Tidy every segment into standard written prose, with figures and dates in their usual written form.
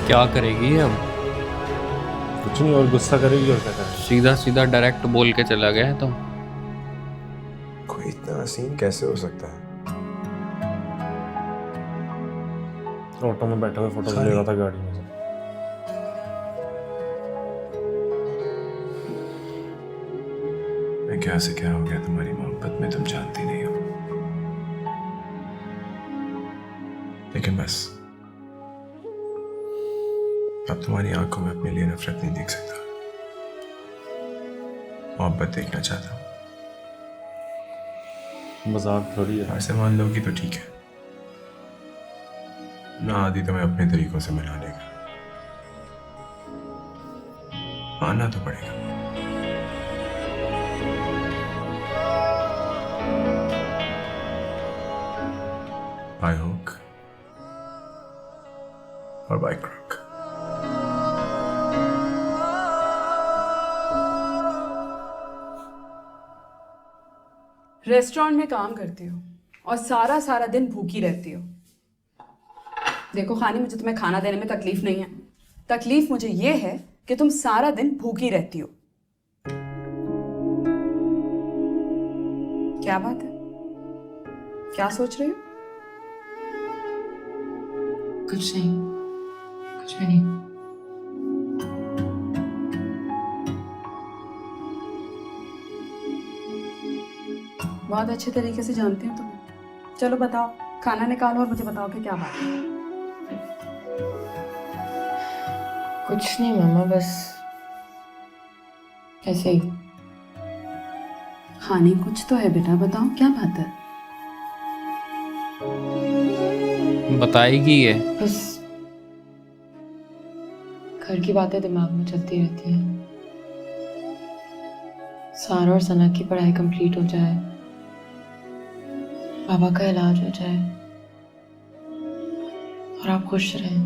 क्या करेगी अब? कुछ नहीं, और गुस्सा करेगी और क्या करेगी? सीधा सीधा डायरेक्ट बोल के चला गया तो। कोई इतना हसीन कैसे हो सकता है? ऑटो में बैठे हुए फोटो ले रहा था गाड़ी में से। मैं क्या से क्या हो गया तुम्हारी मोहब्बत में, तुम जानती नहीं हो। लेकिन बस अब तुम्हारी आंखों में अपने लिए नफरत नहीं देख सकता, मोहब्बत देखना चाहता हूँ। मजाक थोड़ी है। ऐसे मान लोगी तो ठीक है, ना आदि तो मैं अपने तरीकों से मना लेगा, आना तो पड़ेगा। बाय हुक और बाय क्रुक। रेस्टोरेंट में काम करती हो और सारा सारा दिन भूखी रहती हो। देखो खानी, मुझे तुम्हें खाना देने में तकलीफ नहीं है। तकलीफ मुझे ये है कि तुम सारा दिन भूखी रहती हो। क्या बात है? क्या सोच रही हो? कुछ नहीं, कुछ भी नहीं। बहुत अच्छे तरीके से जानती हूँ तुम्हें। चलो बताओ, खाना निकालो और मुझे बताओ कि क्या बात है। कुछ नहीं मामा, बस ऐसे ही। हानि, कुछ तो है बेटा, बताओ क्या बात है। बताएगी ये? बस घर की बातें दिमाग में चलती रहती हैं। सारा और सना की पढ़ाई कंप्लीट हो जाए, बाबा का इलाज हो जाए और आप खुश रहें।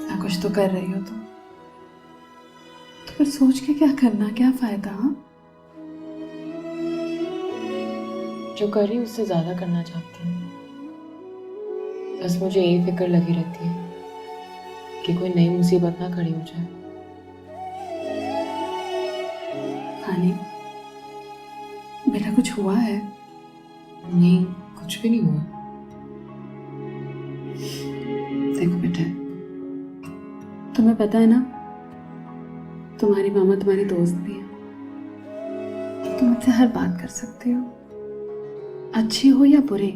ना कुछ तो कर रही हो तुम, तो फिर सोच के क्या करना, क्या फायदा? हाँ, जो कर रही हूँ उससे ज्यादा करना चाहती हूँ। बस मुझे यही फिक्र लगी रहती है कि कोई नई मुसीबत ना खड़ी हो जाए। हानि बेटा, कुछ हुआ है? नहीं, कुछ भी नहीं हुआ। देखो बेटा, तुम्हें पता है ना, तुम्हारी मामा तुम्हारी दोस्त भी है। तुम मुझसे हर बात कर सकती हो, अच्छी हो या बुरी।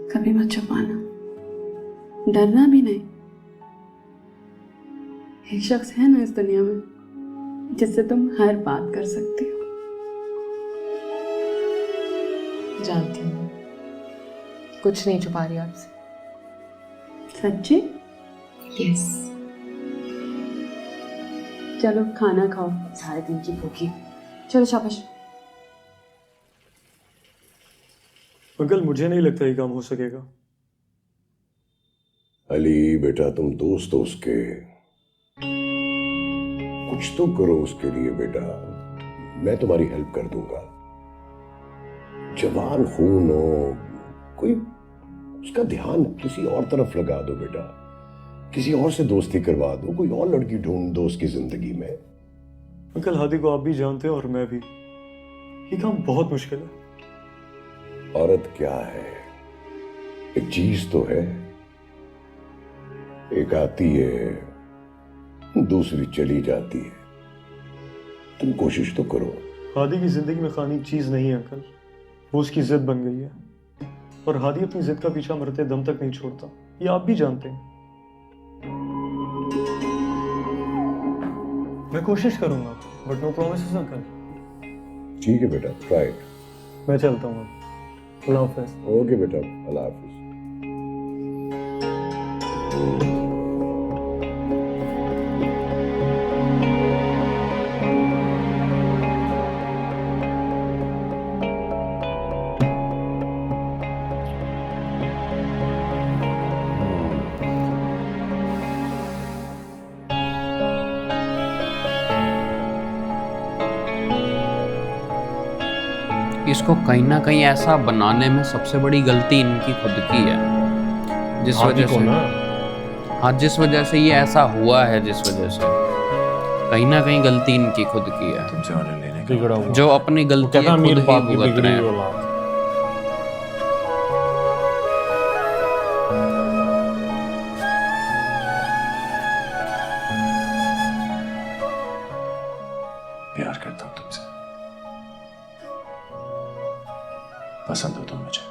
कभी मत छुपाना, डरना भी नहीं। एक शख्स है ना इस दुनिया में जिससे तुम हर बात कर सकती हो। जानती हूँ, कुछ नहीं छुपा रही आपसे। सच्ची? यस। चलो खाना खाओ, सारे दिन की भूखी। चलो शाबाश। अंकल, मुझे नहीं लगता ये काम हो सकेगा। अली बेटा, तुम दोस्त हो उसके, कुछ तो करो उसके लिए बेटा। मैं तुम्हारी हेल्प कर दूंगा। जवान खून हो, कोई उसका ध्यान किसी और तरफ लगा दो बेटा, किसी और से दोस्ती करवा दो, कोई और लड़की ढूंढ दो उसकी जिंदगी में। अंकल, हादी को आप भी जानते हैं और मैं भी, ये काम बहुत मुश्किल है। औरत क्या है, एक चीज तो है, एक आती है दूसरी चली जाती है। तुम कोशिश तो करो। हादी की जिंदगी में खानी चीज नहीं है अंकल, वो उसकी जिद बन गई है। और हादी अपनी जिद का पीछा मरते दम तक नहीं छोड़ता, ये आप भी जानते हैं। मैं कोशिश करूंगा, बट नो प्रॉमिसेस अंकल। ठीक है बेटा, ट्राई। मैं चलता हूँ। अल्लाह हाफ़िज़। ओके बेटा, अल्लाह हाफिज। इसको कहीं ना कहीं ऐसा बनाने में सबसे बड़ी गलती इनकी खुद की है, जिस आदि वजह को से ना हाँ जिस वजह से ये ऐसा हुआ है, जिस वजह से कहीं ना कहीं गलती इनकी खुद की है, तुमसे ऑर्डर लेने का बिगड़ा हुआ जो अपनी वो गलती कहता खुद अमीर ही बाप की भुगत बिगड़ी रहे हुई हैं। औलाद। प्यार करता हूं तुमसे, पसंद हो तुम मुझे।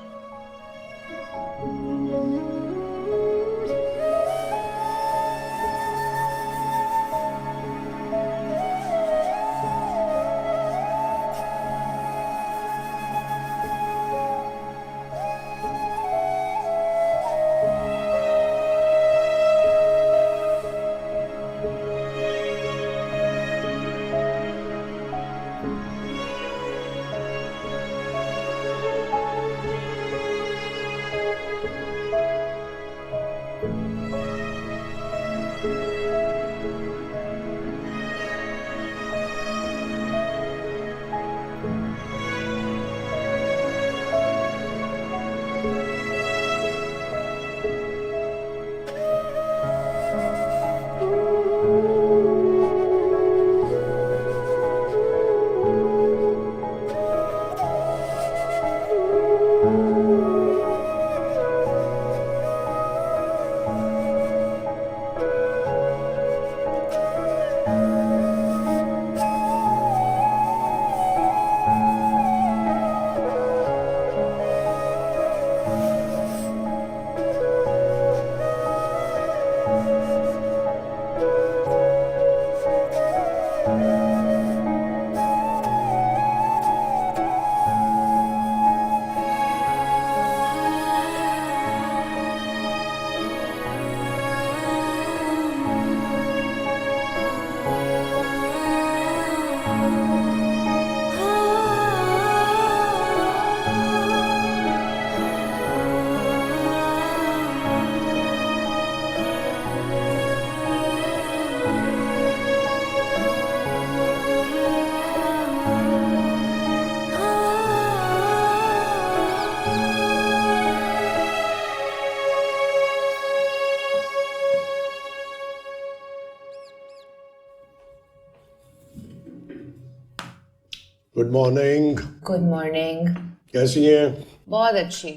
Good morning. Good morning. कैसी हैं? बहुत अच्छी।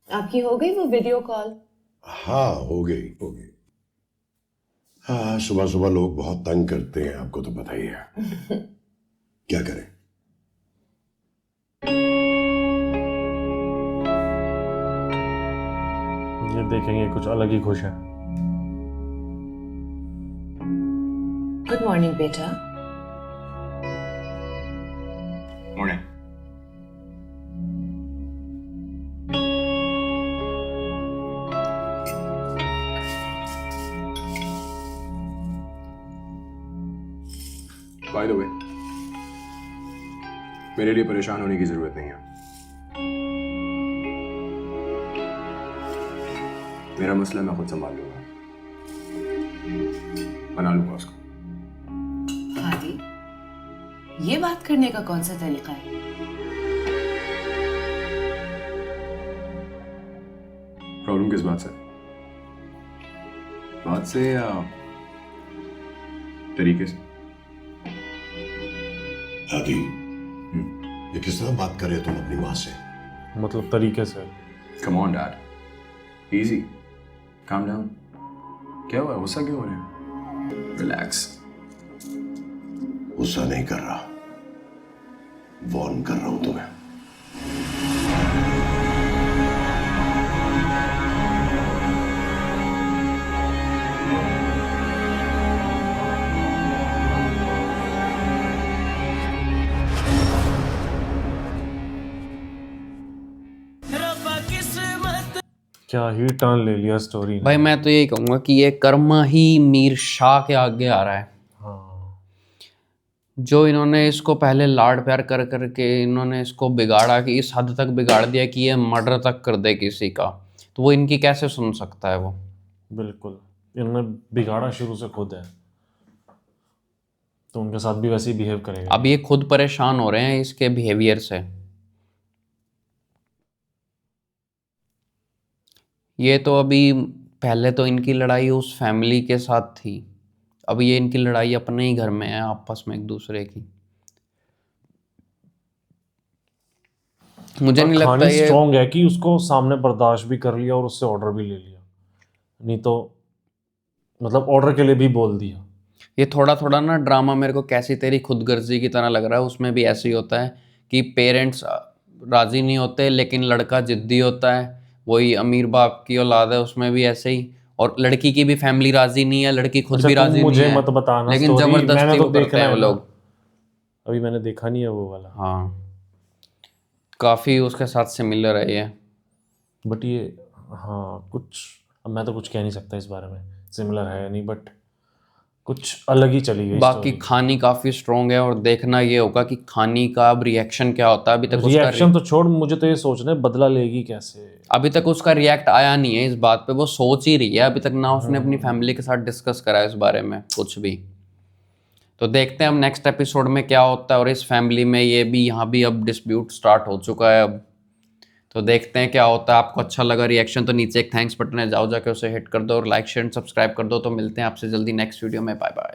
आपकी हो गई वो वीडियो कॉल? हाँ, हो गई हो गई। हाँ, सुबह सुबह लोग बहुत तंग करते हैं, आपको तो पता ही है। क्या करें? ये देखेंगे कुछ अलग ही खुश है। गुड मॉर्निंग बेटा। मॉर्निंग। बाय द वे, मेरे लिए परेशान होने की जरूरत नहीं है। मेरा मसला मैं खुद संभाल लूंगा, बना लूंगा उसको। हादी, ये बात करने का कौन सा तरीका है? प्रॉब्लम किस बात से? बात से या तरीके से? दादी, ये किस तरह बात कर रहे हो तुम अपनी माँ से? मतलब तरीके से। Come on dad, easy, calm down. क्या हुआ, गुस्सा क्यों हो रहे हैं? रिलैक्स। गुस्सा नहीं कर रहा, वॉर्न कर रहा हूं तुम्हें। क्या ही टर्न ले लिया स्टोरी ने। भाई मैं तो यही कहूँगा कि ये कर्म ही मीर शाह के आगे आ रहा है। हाँ, जो इन्होंने इसको पहले लाड प्यार कर करके इन्होंने इसको बिगाड़ा, कि इस हद तक बिगाड़ दिया कि ये मर्डर तक कर दे किसी का, तो वो इनकी कैसे सुन सकता है वो? बिल्कुल। इन्होंने बिगाड़ा शुरू से खुद है। तो उनके साथ भी वैसे ही बिहेव करेगा। अब ये खुद परेशान हो रहे हैं इसके बिहेवियर से। ये तो अभी पहले तो इनकी लड़ाई उस फैमिली के साथ थी, अब ये इनकी लड़ाई अपने ही घर में है आपस में एक दूसरे की। मुझे नहीं लगता खानी ये स्ट्रॉन्ग है कि उसको सामने बर्दाश्त भी कर लिया और उससे ऑर्डर भी ले लिया, नहीं तो मतलब ऑर्डर के लिए भी बोल दिया। ये थोड़ा थोड़ा ना ड्रामा मेरे को कैसी तेरी खुदगर्जी की तरह लग रहा है। उसमें भी ऐसे ही होता है कि पेरेंट्स राजी नहीं होते लेकिन लड़का जिद्दी होता है, वही अमीर बाप की औलाद है उसमें भी ऐसे ही। और लड़की की भी फैमिली राजी नहीं है, लड़की खुद अच्छा भी तुम राजी नहीं मुझे है, मत बताना लेकिन स्टोरी, मैंने जबरदस्ती तो वो करते देखना हैं है वो ना, लोग। अभी मैंने देखा नहीं है वो वाला। हाँ, काफ़ी उसके साथ सिमिलर है ये। बट ये हाँ कुछ, अब मैं तो कुछ कह नहीं सकता इस बारे में सिमिलर है या नहीं, बट कुछ अलग ही चली गई बाकी स्टोरी। खानी काफ़ी स्ट्रॉन्ग है और देखना ये होगा कि खानी का अब रिएक्शन क्या होता है। रिएक्शन तो छोड़, मुझे तो ये सोचना है बदला लेगी कैसे। अभी तक उसका रिएक्ट आया नहीं है इस बात पे, वो सोच ही रही है अभी तक ना उसने अपनी फैमिली के साथ डिस्कस करा है इस बारे में कुछ भी। तो देखते हैं हम नेक्स्ट एपिसोड में क्या होता है। और इस फैमिली में ये भी, यहाँ भी अब डिस्प्यूट स्टार्ट हो चुका है अब, तो देखते हैं क्या होता है। आपको अच्छा लगा रिएक्शन तो नीचे एक थैंक्स बटन है, जाओ जाके उसे हिट कर दो और लाइक शेयर सब्सक्राइब कर दो। तो मिलते हैं आपसे जल्दी नेक्स्ट वीडियो में, बाय बाय।